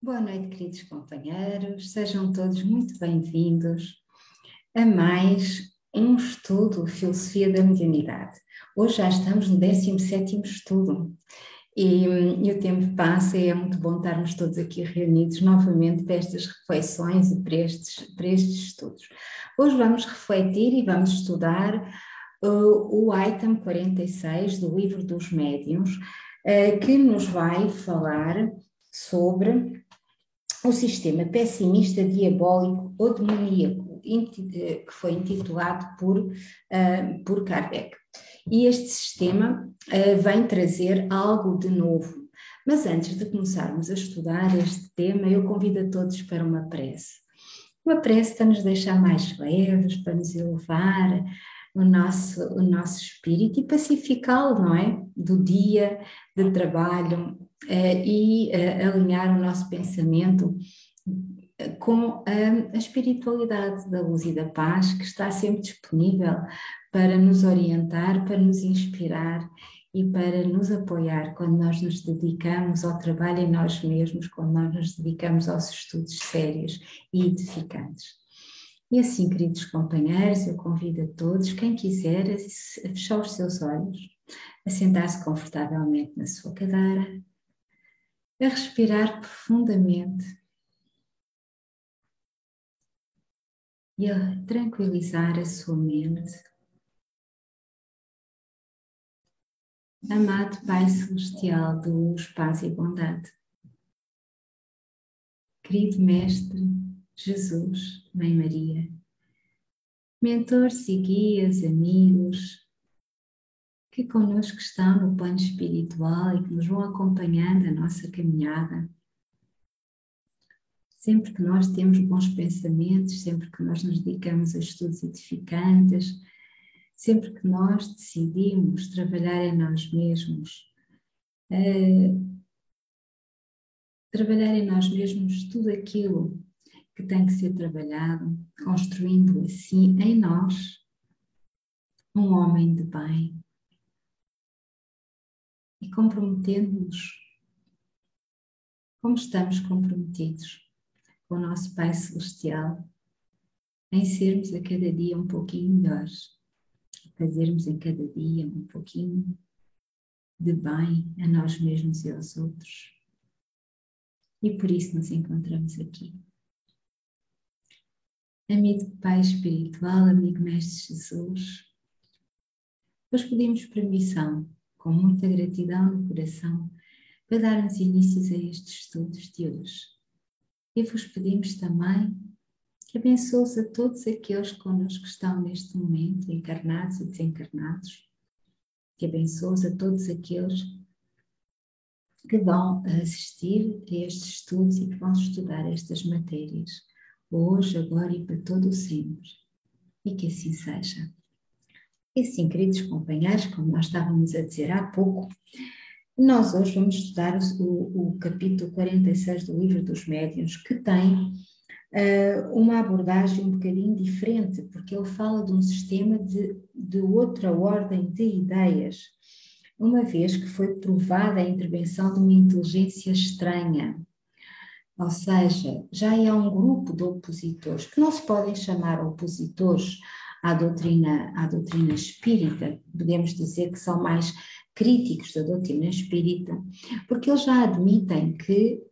Boa noite, queridos companheiros, sejam todos muito bem-vindos a mais um estudo Filosofia da Mediunidade. Hoje já estamos no 17º estudo e o tempo passa e é muito bom estarmos todos aqui reunidos novamente para estas reflexões e para estes estudos. Hoje vamos refletir e vamos estudar o item 46 do Livro dos Médiuns, que nos vai falar sobre o sistema pessimista, diabólico ou demoníaco, que foi intitulado por Kardec. E este sistema vem trazer algo de novo. Mas antes de começarmos a estudar este tema, eu convido a todos para uma prece. Uma prece para nos deixar mais leves, para nos elevar o nosso espírito e pacificá-lo, não é? Do dia de trabalho e alinhar o nosso pensamento com a espiritualidade da luz e da paz, que está sempre disponível para nos orientar, para nos inspirar e para nos apoiar quando nós nos dedicamos ao trabalho em nós mesmos, quando nós nos dedicamos aos estudos sérios e edificantes. E assim, queridos companheiros, eu convido a todos, quem quiser, a fechar os seus olhos, a sentar-se confortavelmente na sua cadeira, a respirar profundamente e a tranquilizar a sua mente. Amado Pai Celestial de luz, paz e bondade, querido Mestre Jesus, Mãe Maria, mentores e guias, amigos, que connosco estão no plano espiritual e que nos vão acompanhando a nossa caminhada. Sempre que nós temos bons pensamentos, sempre que nós nos dedicamos a estudos edificantes, sempre que nós decidimos trabalhar em nós mesmos, tudo aquilo que tem que ser trabalhado, construindo assim em nós um homem de bem e comprometendo-nos como estamos comprometidos com o nosso Pai Celestial em sermos a cada dia um pouquinho melhores, fazermos a cada dia um pouquinho de bem a nós mesmos e aos outros. E por isso nos encontramos aqui. Amigo Pai Espiritual, amigo Mestre Jesus, nós pedimos permissão, com muita gratidão no coração, para darmos inícios a estes estudos de hoje. E vos pedimos também que abençoes a todos aqueles que connosco estão neste momento, encarnados e desencarnados, que abençoes a todos aqueles que vão assistir a estes estudos e que vão estudar estas matérias, hoje, agora e para todo o sempre, e que assim seja. E assim, queridos companheiros, como nós estávamos a dizer há pouco, nós hoje vamos estudar o capítulo 46 do Livro dos Médiuns, que tem uma abordagem um bocadinho diferente, porque ele fala de um sistema de outra ordem de ideias, uma vez que foi provada a intervenção de uma inteligência estranha. Ou seja, já é um grupo de opositores, que não se podem chamar opositores à doutrina espírita, podemos dizer que são mais críticos da doutrina espírita, porque eles já admitem que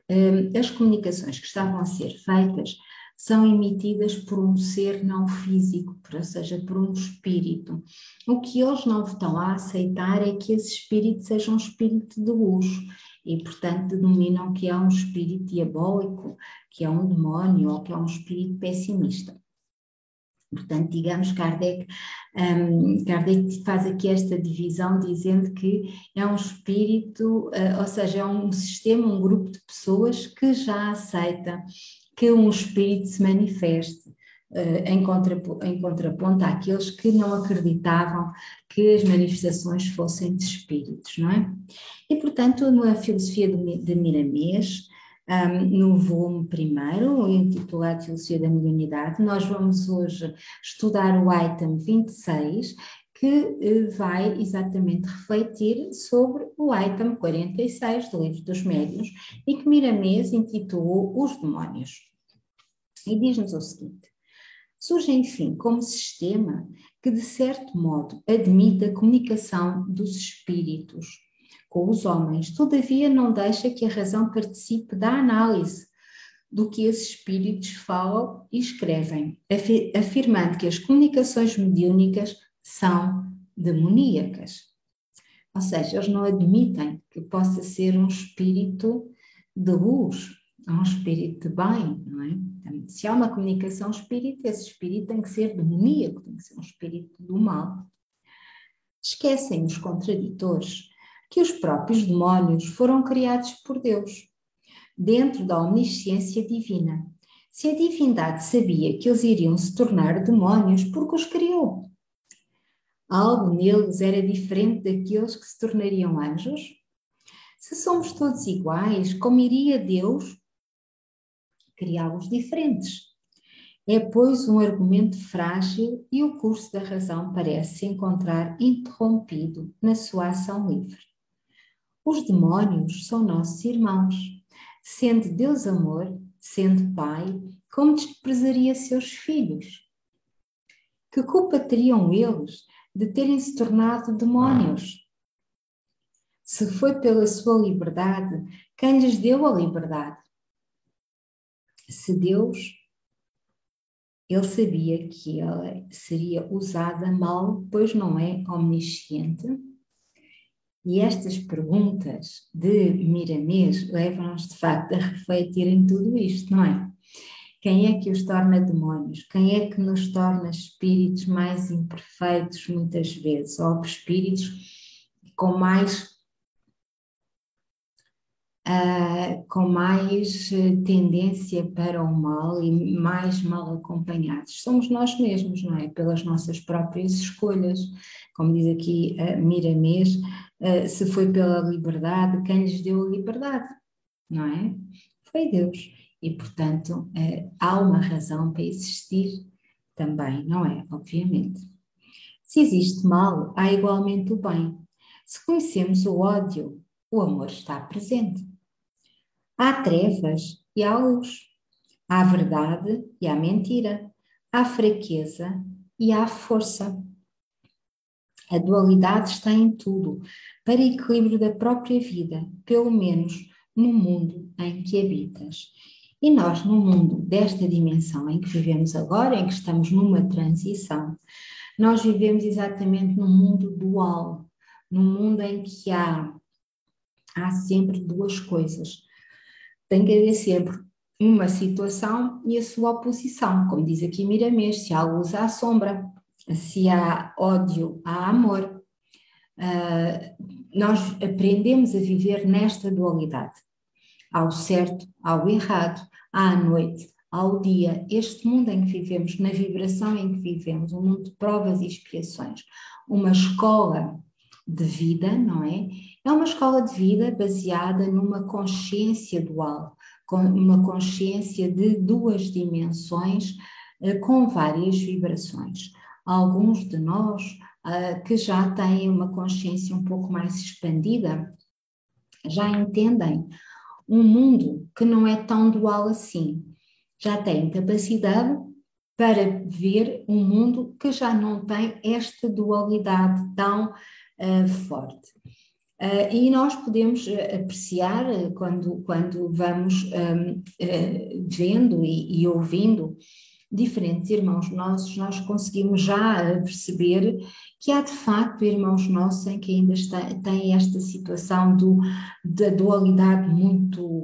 as comunicações que estavam a ser feitas são emitidas por um ser não físico, ou seja, por um espírito. O que eles não estão a aceitar é que esse espírito seja um espírito de luz e, portanto, denominam que é um espírito diabólico, que é um demónio ou que é um espírito pessimista. Portanto, digamos, Kardec faz aqui esta divisão dizendo que é um espírito, ou seja, é um sistema, um grupo de pessoas que já aceita que um espírito se manifeste, em contraponto àqueles que não acreditavam que as manifestações fossem de espíritos, não é? E, portanto, na filosofia de Miramês, no volume 1º, intitulado Filosofia da Mediunidade, nós vamos hoje estudar o item 26, que vai exatamente refletir sobre o item 46 do Livro dos Médiuns e que Miramês intitulou Os Demónios. E diz-nos o seguinte: surge, enfim, como sistema que, de certo modo, admite a comunicação dos espíritos com os homens, todavia não deixa que a razão participe da análise do que esses espíritos falam e escrevem, afirmando que as comunicações mediúnicas são demoníacas. Ou seja, eles não admitem que possa ser um espírito de luz, um espírito de bem, não é? Então, se há uma comunicação espírita, esse espírito tem que ser demoníaco, tem que ser um espírito do mal. Esquecem os contraditores que os próprios demónios foram criados por Deus, dentro da omnisciência divina. Se a divindade sabia que eles iriam se tornar demónios, porque os criou? Algo neles era diferente daqueles que se tornariam anjos? Se somos todos iguais, como iria Deus criá-los diferentes? É, pois, um argumento frágil e o curso da razão parece se encontrar interrompido na sua ação livre. Os demónios são nossos irmãos. Sendo Deus amor, sendo Pai, como desprezaria seus filhos? Que culpa teriam eles de terem se tornado demónios? Se foi pela sua liberdade, quem lhes deu a liberdade? Se Deus, ele sabia que ela seria usada mal, pois não é omnisciente? E estas perguntas de Miramês levam-nos de facto a refletir em tudo isto, não é? Quem é que os torna demónios? Quem é que nos torna espíritos mais imperfeitos muitas vezes? Ou espíritos com mais tendência para o mal e mais mal acompanhados? Somos nós mesmos, não é? Pelas nossas próprias escolhas. Como diz aqui Miramês, se foi pela liberdade, quem lhes deu a liberdade? Não é? Foi Deus. E, portanto, há uma razão para existir também, não é? Obviamente. Se existe mal, há igualmente o bem. Se conhecemos o ódio, o amor está presente. Há trevas e há luz. Há verdade e há mentira. Há fraqueza e há força. A dualidade está em tudo, para equilíbrio da própria vida, pelo menos no mundo em que habitas. E nós, no mundo desta dimensão em que vivemos agora, em que estamos numa transição, nós vivemos exatamente num mundo dual, num mundo em que há sempre duas coisas. Tem que haver sempre uma situação e a sua oposição, como diz aqui Miramês: se há luz, há sombra, se há ódio, há amor. Nós aprendemos a viver nesta dualidade. Há o certo, há o errado, há a noite, há o dia. Este mundo em que vivemos, na vibração em que vivemos, um mundo de provas e expiações, uma escola de vida, não é? É uma escola de vida baseada numa consciência dual, com uma consciência de duas dimensões, com várias vibrações. Alguns de nós que já têm uma consciência um pouco mais expandida, já entendem um mundo que não é tão dual assim. Já têm capacidade para ver um mundo que já não tem esta dualidade tão forte. E nós podemos apreciar, quando vamos vendo e ouvindo diferentes irmãos nossos, nós conseguimos já perceber que há de facto irmãos nossos em que ainda têm esta situação da dualidade muito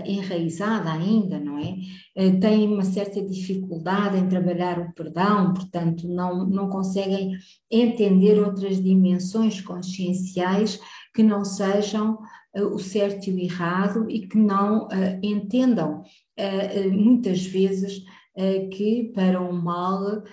enraizada ainda, não é? Têm uma certa dificuldade em trabalhar o perdão, portanto não conseguem entender outras dimensões conscienciais que não sejam o certo e o errado, e que não entendam muitas vezes que para um mal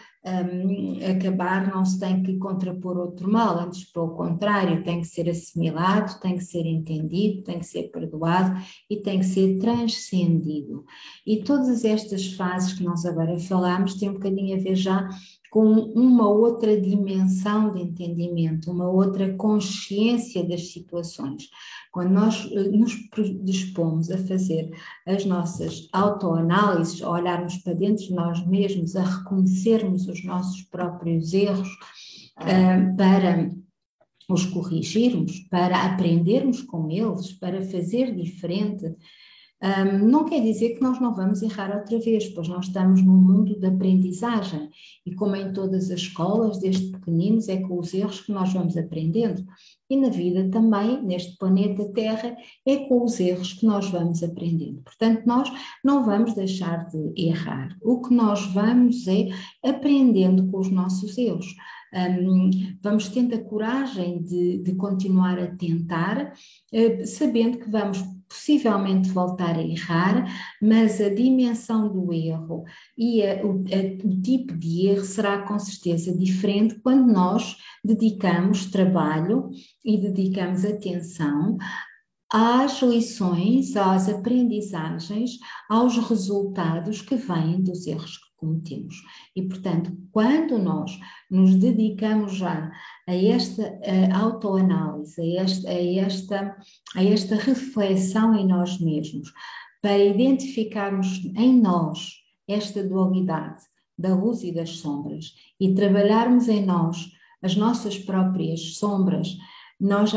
acabar não se tem que contrapor outro mal, antes pelo contrário, tem que ser assimilado, tem que ser entendido, tem que ser perdoado e tem que ser transcendido. E todas estas fases que nós agora falamos têm um bocadinho a ver já com uma outra dimensão de entendimento, uma outra consciência das situações. Quando nós nos predispomos a fazer as nossas autoanálises, a olharmos para dentro de nós mesmos, a reconhecermos os nossos próprios erros, para os corrigirmos, para aprendermos com eles, para fazer diferente, não quer dizer que nós não vamos errar outra vez, pois nós estamos num mundo de aprendizagem e como em todas as escolas, desde pequeninos, é com os erros que nós vamos aprendendo. E na vida também, neste planeta Terra, é com os erros que nós vamos aprendendo. Portanto, nós não vamos deixar de errar. O que nós vamos é aprendendo com os nossos erros. Vamos tendo a coragem de continuar a tentar, sabendo que vamos possivelmente voltar a errar, mas a dimensão do erro e o tipo de erro será com certeza diferente quando nós dedicamos trabalho e dedicamos atenção às lições, às aprendizagens, aos resultados que vêm dos erros que cometemos. E, portanto, quando nós nos dedicamos já a esta autoanálise, a esta reflexão em nós mesmos, para identificarmos em nós esta dualidade da luz e das sombras e trabalharmos em nós as nossas próprias sombras, nós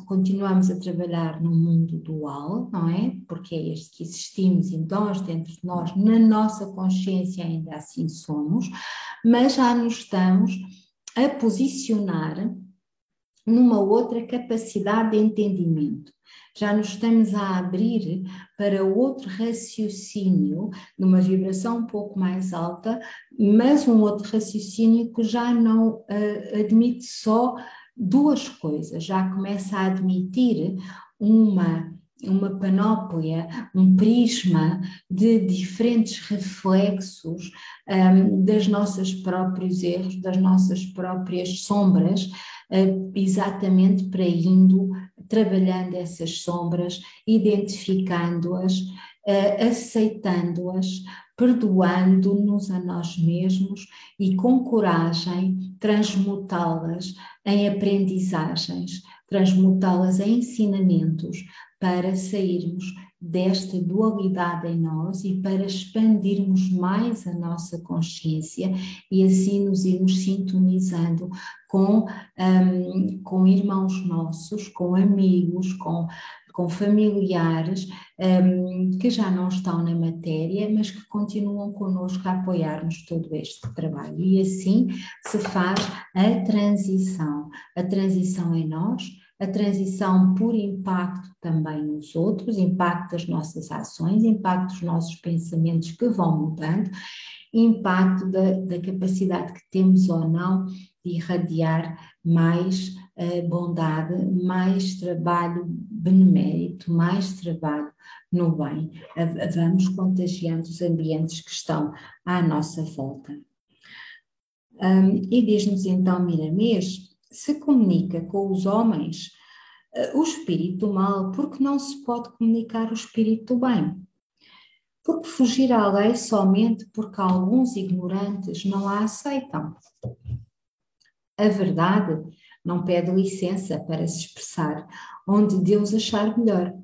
continuamos a trabalhar no mundo dual, não é? Porque é este que existimos e nós, dentro de nós, na nossa consciência ainda assim somos, mas já nos estamos a posicionar numa outra capacidade de entendimento. Já nos estamos a abrir para outro raciocínio, numa vibração um pouco mais alta, mas um outro raciocínio que já não admite só duas coisas, já começa a admitir uma panóplia, um prisma de diferentes reflexos das nossos próprios erros, das nossas próprias sombras, exatamente para indo trabalhando essas sombras, identificando-as, aceitando-as, perdoando-nos a nós mesmos e com coragem transmutá-las em aprendizagens, transmutá-las em ensinamentos para sairmos desta dualidade em nós e para expandirmos mais a nossa consciência e assim nos irmos sintonizando com irmãos nossos, com amigos, com familiares que já não estão na matéria, mas que continuam connosco a apoiar-nos todo este trabalho. E assim se faz a transição em nós, a transição por impacto também nos outros, impacto das nossas ações, impacto dos nossos pensamentos que vão mudando, impacto da capacidade que temos ou não de irradiar mais bondade, mais trabalho benemérito, mais trabalho no bem. Vamos contagiando os ambientes que estão à nossa volta. E diz-nos então Miramês, se comunica com os homens o espírito do mal, porque não se pode comunicar o espírito do bem? Porque fugir à lei somente porque alguns ignorantes não a aceitam. A verdade não pede licença para se expressar onde Deus achar melhor.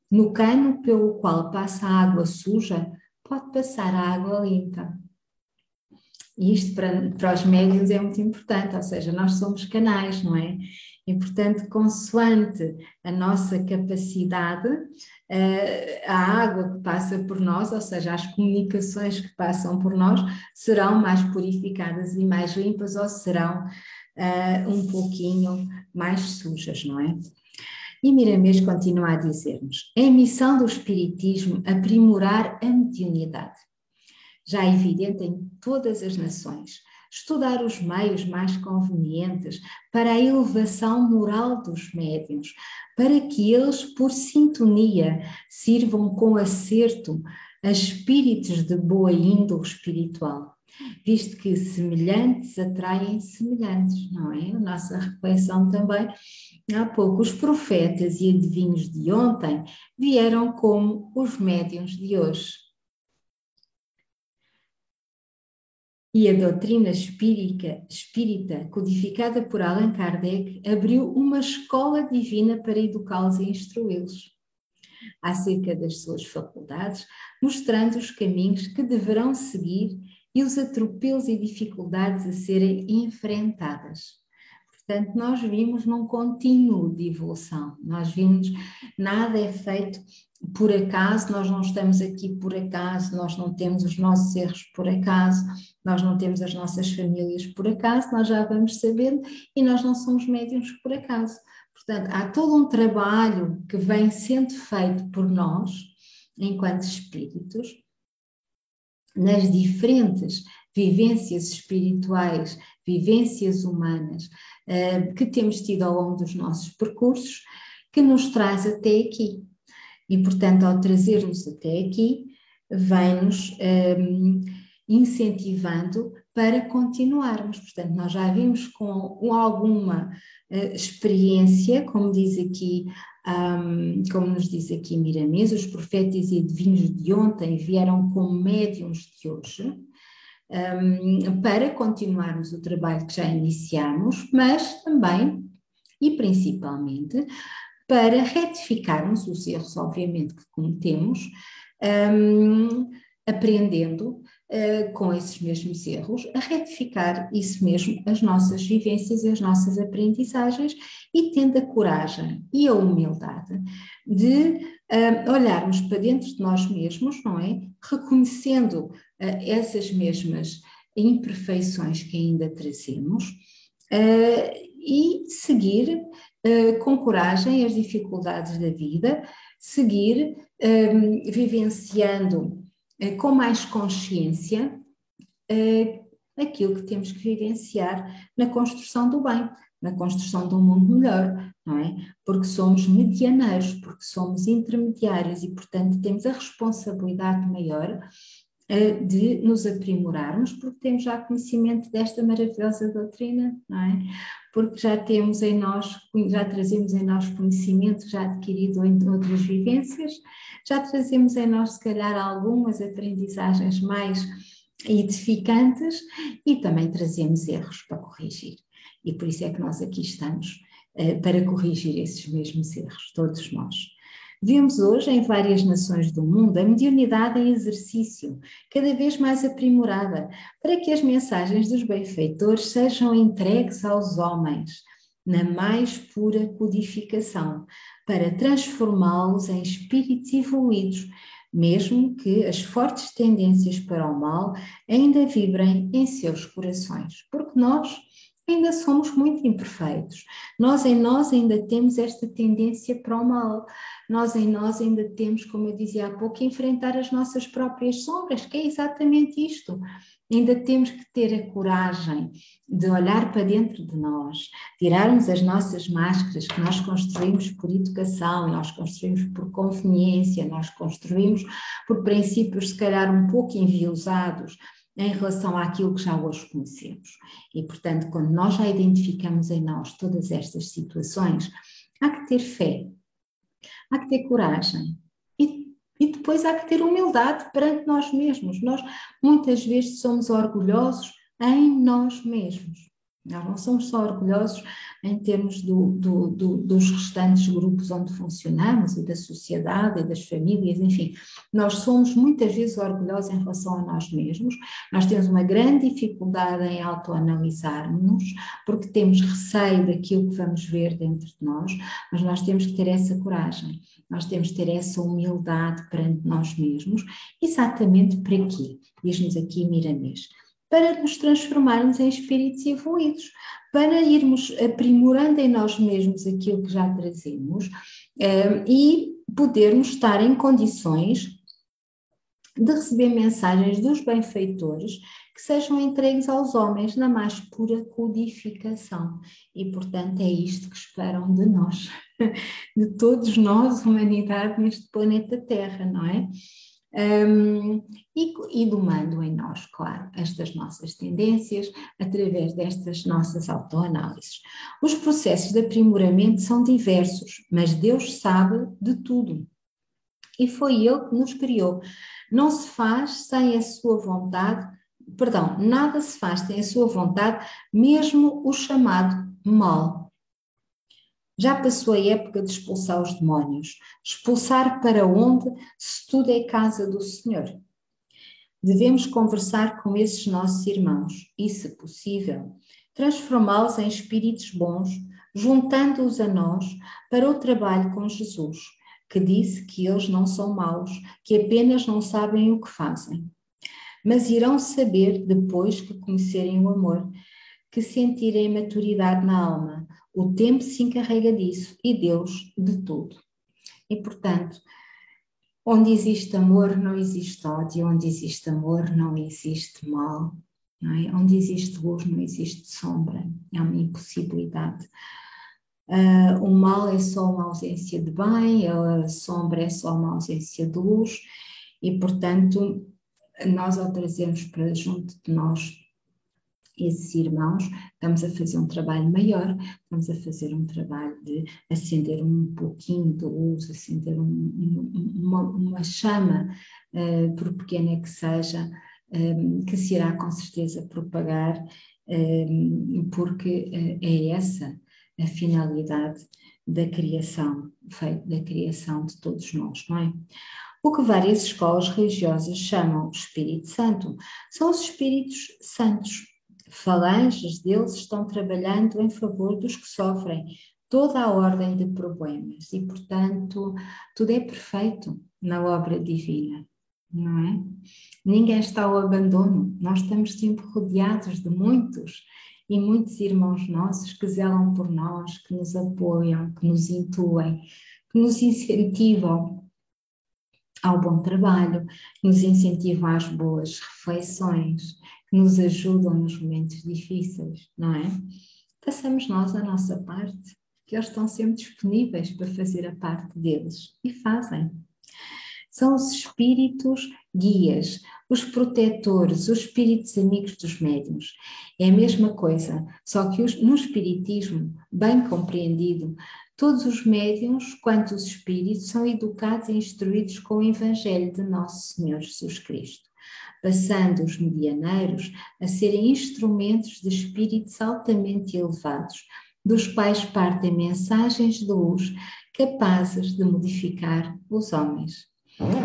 No cano pelo qual passa a água suja, pode passar a água limpa. E isto para os médiuns é muito importante, ou seja, nós somos canais, não é? E, portanto, consoante a nossa capacidade, a água que passa por nós, ou seja, as comunicações que passam por nós, serão mais purificadas e mais limpas ou serão um pouquinho mais sujas, não é? E Miramês continua a dizer-nos, é a missão do Espiritismo aprimorar a mediunidade, já evidente em todas as nações, estudar os meios mais convenientes para a elevação moral dos médiuns, para que eles, por sintonia, sirvam com acerto a espíritos de boa índole espiritual, visto que semelhantes atraem semelhantes, não é? A nossa reflexão também, há pouco, os profetas e adivinhos de ontem vieram como os médiuns de hoje. E a doutrina espírita, codificada por Allan Kardec, abriu uma escola divina para educá-los e instruí-los acerca das suas faculdades, mostrando os caminhos que deverão seguir e os atropelos e dificuldades a serem enfrentadas. Portanto, nós vimos num contínuo de evolução, nós vimos, nada é feito por acaso, nós não estamos aqui por acaso, nós não temos os nossos erros por acaso, nós não temos as nossas famílias por acaso, nós já vamos sabendo e nós não somos médiuns por acaso. Portanto, há todo um trabalho que vem sendo feito por nós, enquanto espíritos, nas diferentes vivências espirituais, vivências humanas que temos tido ao longo dos nossos percursos, que nos traz até aqui. E, portanto, ao trazer-nos até aqui, vem-nos incentivando para continuarmos. Portanto, nós já vimos com alguma experiência, como diz aqui, como nos diz aqui Miramês, os profetas e adivinhos de ontem vieram como médiuns de hoje, para continuarmos o trabalho que já iniciamos, mas também e principalmente para retificarmos os erros, obviamente, que cometemos, aprendendo com esses mesmos erros, a retificar isso mesmo, as nossas vivências e as nossas aprendizagens, e tendo a coragem e a humildade de olharmos para dentro de nós mesmos, não é? Reconhecendo essas mesmas imperfeições que ainda trazemos e seguir com coragem as dificuldades da vida, seguir vivenciando com mais consciência aquilo que temos que vivenciar na construção do bem, na construção de um mundo melhor, não é? Porque somos medianeiros, porque somos intermediários e, portanto, temos a responsabilidade maior de nos aprimorarmos, porque temos já conhecimento desta maravilhosa doutrina, não é? Porque já temos em nós, já trazemos em nós conhecimento já adquirido em outras vivências, já trazemos em nós, se calhar, algumas aprendizagens mais edificantes e também trazemos erros para corrigir. E por isso é que nós aqui estamos, para corrigir esses mesmos erros, todos nós. Vemos hoje em várias nações do mundo a mediunidade em exercício, cada vez mais aprimorada, para que as mensagens dos benfeitores sejam entregues aos homens, na mais pura codificação, para transformá-los em espíritos evoluídos, mesmo que as fortes tendências para o mal ainda vibrem em seus corações, porque nós ainda somos muito imperfeitos, nós em nós ainda temos esta tendência para o mal, nós em nós ainda temos, como eu dizia há pouco, enfrentar as nossas próprias sombras, que é exatamente isto. Ainda temos que ter a coragem de olhar para dentro de nós, tirarmos as nossas máscaras que nós construímos por educação, nós construímos por conveniência, nós construímos por princípios se calhar um pouco enviesados em relação àquilo que já hoje conhecemos. E, portanto, quando nós já identificamos em nós todas estas situações, há que ter fé, há que ter coragem e depois há que ter humildade perante nós mesmos. Nós muitas vezes somos orgulhosos em nós mesmos. Nós não somos só orgulhosos em termos dos restantes grupos onde funcionamos e da sociedade e das famílias, enfim, nós somos muitas vezes orgulhosos em relação a nós mesmos, nós temos uma grande dificuldade em autoanalisar-nos, porque temos receio daquilo que vamos ver dentro de nós, mas nós temos que ter essa coragem, nós temos que ter essa humildade perante nós mesmos, exatamente para quê? Diz-nos aqui Miramês, para nos transformarmos em espíritos evoluídos, para irmos aprimorando em nós mesmos aquilo que já trazemos e podermos estar em condições de receber mensagens dos benfeitores que sejam entregues aos homens na mais pura codificação. E, portanto, é isto que esperam de nós, de todos nós, humanidade, neste planeta Terra, não é? E domando em nós, claro, estas nossas tendências através destas nossas autoanálises. Os processos de aprimoramento são diversos, mas Deus sabe de tudo. E foi Ele que nos criou. Não se faz sem a sua vontade nada se faz sem a sua vontade, mesmo o chamado mal. Já passou a época de expulsar os demónios. Expulsar para onde, se tudo é casa do Senhor? Devemos conversar com esses nossos irmãos e, se possível, transformá-los em espíritos bons, juntando-os a nós para o trabalho com Jesus, que disse que eles não são maus, que apenas não sabem o que fazem. Mas irão saber, depois que conhecerem o amor, que sentirem maturidade na alma. O tempo se encarrega disso e Deus de tudo. E, portanto, onde existe amor não existe ódio, onde existe amor não existe mal, não é? Onde existe luz não existe sombra, é uma impossibilidade. O mal é só uma ausência de bem, a sombra é só uma ausência de luz e, portanto, nós ao trazermos para junto de nós esses irmãos, estamos a fazer um trabalho maior, estamos a fazer um trabalho de acender um pouquinho de luz, acender uma chama, por pequena que seja, que se irá com certeza propagar, porque é essa a finalidade da criação de todos nós, não é? O que várias escolas religiosas chamam Espírito Santo são os Espíritos Santos. Falanges deles estão trabalhando em favor dos que sofrem toda a ordem de problemas e, portanto, tudo é perfeito na obra divina, não é? Ninguém está ao abandono, nós estamos sempre rodeados de muitos e muitos irmãos nossos que zelam por nós, que nos apoiam, que nos intuem, que nos incentivam ao bom trabalho, que nos incentivam às boas reflexões, que nos ajudam nos momentos difíceis, não é? Façamos nós a nossa parte, que eles estão sempre disponíveis para fazer a parte deles e fazem. São os espíritos guias, os protetores, os espíritos amigos dos médiuns. É a mesma coisa, só que no espiritismo, bem compreendido, todos os médiuns, quanto os espíritos, são educados e instruídos com o Evangelho de Nosso Senhor Jesus Cristo, passando os medianeiros a serem instrumentos de espíritos altamente elevados, dos quais partem mensagens de luz capazes de modificar os homens.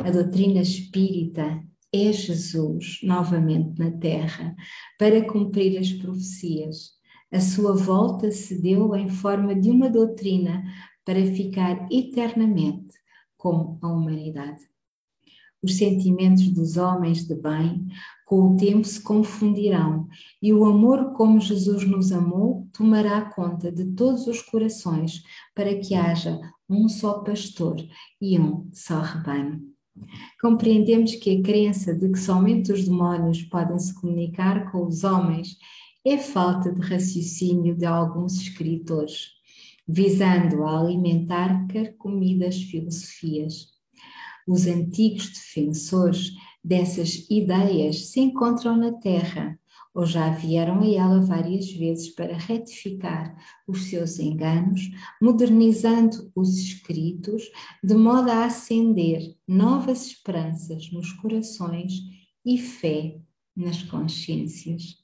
A doutrina espírita é Jesus novamente na Terra para cumprir as profecias. A sua volta se deu em forma de uma doutrina para ficar eternamente com a humanidade. Os sentimentos dos homens de bem com o tempo se confundirão e o amor como Jesus nos amou tomará conta de todos os corações para que haja um só pastor e um só rebanho. Compreendemos que a crença de que somente os demónios podem se comunicar com os homens é falta de raciocínio de alguns escritores, visando a alimentar carcomidas filosofias. Os antigos defensores dessas ideias se encontram na Terra, ou já vieram a ela várias vezes para retificar os seus enganos, modernizando os escritos, de modo a acender novas esperanças nos corações e fé nas consciências.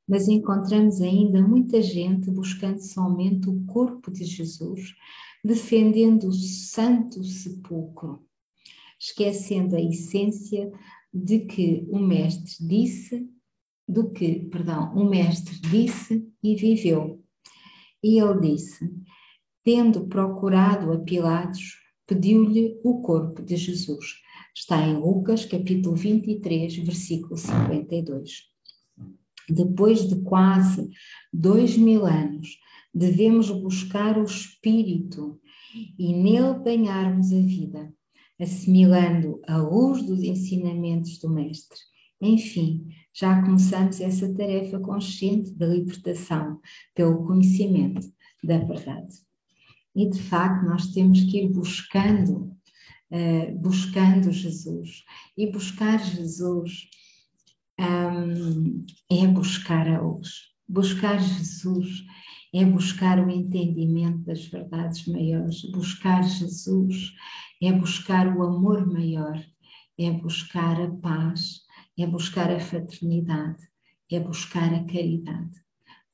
Mas encontramos ainda muita gente buscando somente o corpo de Jesus, defendendo o Santo Sepulcro, esquecendo a essência de que o Mestre disse e viveu. E ele disse, tendo procurado a Pilatos, pediu-lhe o corpo de Jesus. Está em Lucas, capítulo 23, versículo 52. Depois de quase 2000 anos, devemos buscar o Espírito e nele banharmos a vida, assimilando a luz dos ensinamentos do Mestre. Enfim, já começamos essa tarefa consciente da libertação pelo conhecimento da verdade. E de facto nós temos que ir buscando Jesus. E buscar Jesus é buscar a luz. Buscar Jesus é buscar o entendimento das verdades maiores. Buscar Jesus é buscar o amor maior, é buscar a paz, é buscar a fraternidade, é buscar a caridade.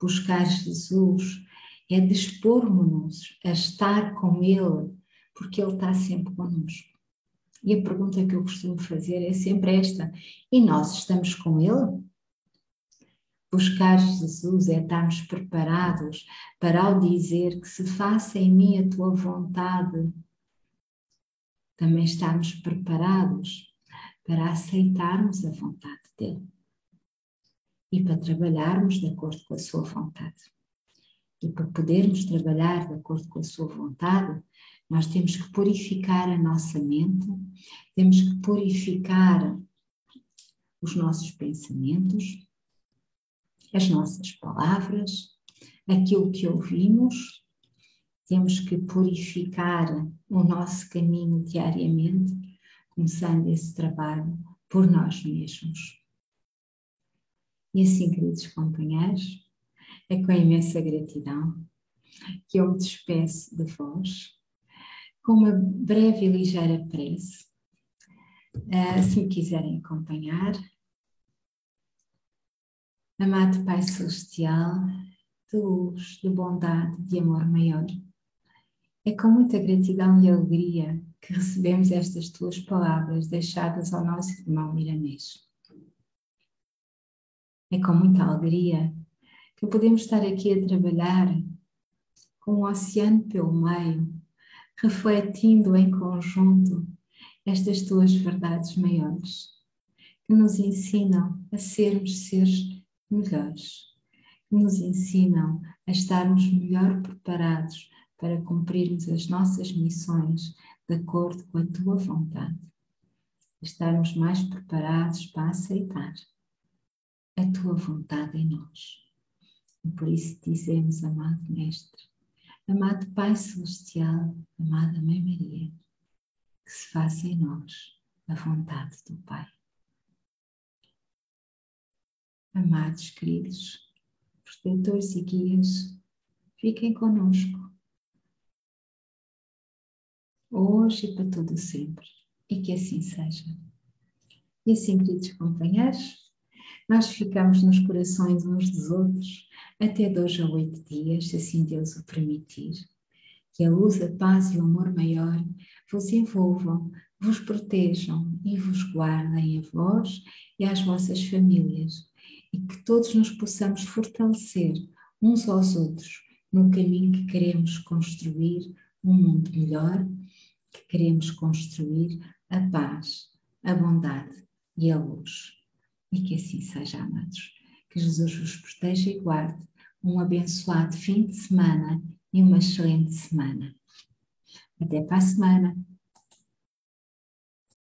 Buscar Jesus é dispormos-nos a estar com Ele, porque Ele está sempre connosco. E a pergunta que eu costumo fazer é sempre esta: e nós estamos com Ele? Buscar Jesus é estarmos preparados para, ao dizer que se faça em mim a tua vontade, também estarmos preparados para aceitarmos a vontade dele e para trabalharmos de acordo com a sua vontade. E para podermos trabalhar de acordo com a sua vontade, nós temos que purificar a nossa mente, temos que purificar os nossos pensamentos, as nossas palavras, aquilo que ouvimos. Temos que purificar o nosso caminho diariamente, começando esse trabalho por nós mesmos. E assim, queridos companheiros, é com imensa gratidão que eu me despeço de vós, com uma breve e ligeira prece. Se me quiserem acompanhar. Amado Pai Celestial, de luz, de bondade, de amor maior, é com muita gratidão e alegria que recebemos estas tuas palavras deixadas ao nosso irmão Miramês. É com muita alegria que podemos estar aqui a trabalhar com o oceano pelo meio, refletindo em conjunto estas tuas verdades maiores, que nos ensinam a sermos seres melhores, que nos ensinam a estarmos melhor preparados para cumprirmos as nossas missões de acordo com a tua vontade, estarmos mais preparados para aceitar a tua vontade em nós. E por isso dizemos, amado Mestre, amado Pai Celestial, amada Mãe Maria, que se faça em nós a vontade do Pai. Amados queridos, protetores e guias, fiquem conosco, hoje e para todo sempre, e que assim seja. E assim, queridos companheiros, nós ficamos nos corações uns dos outros até 2 a 8 dias, se assim Deus o permitir. Que a luz, a paz e o amor maior vos envolvam, vos protejam e vos guardem a vós e às vossas famílias, e que todos nos possamos fortalecer uns aos outros no caminho que queremos construir um mundo melhor, que queremos construir a paz, a bondade e a luz. E que assim seja, amados. Que Jesus vos proteja e guarde. Um abençoado fim de semana e uma excelente semana. Até para a semana.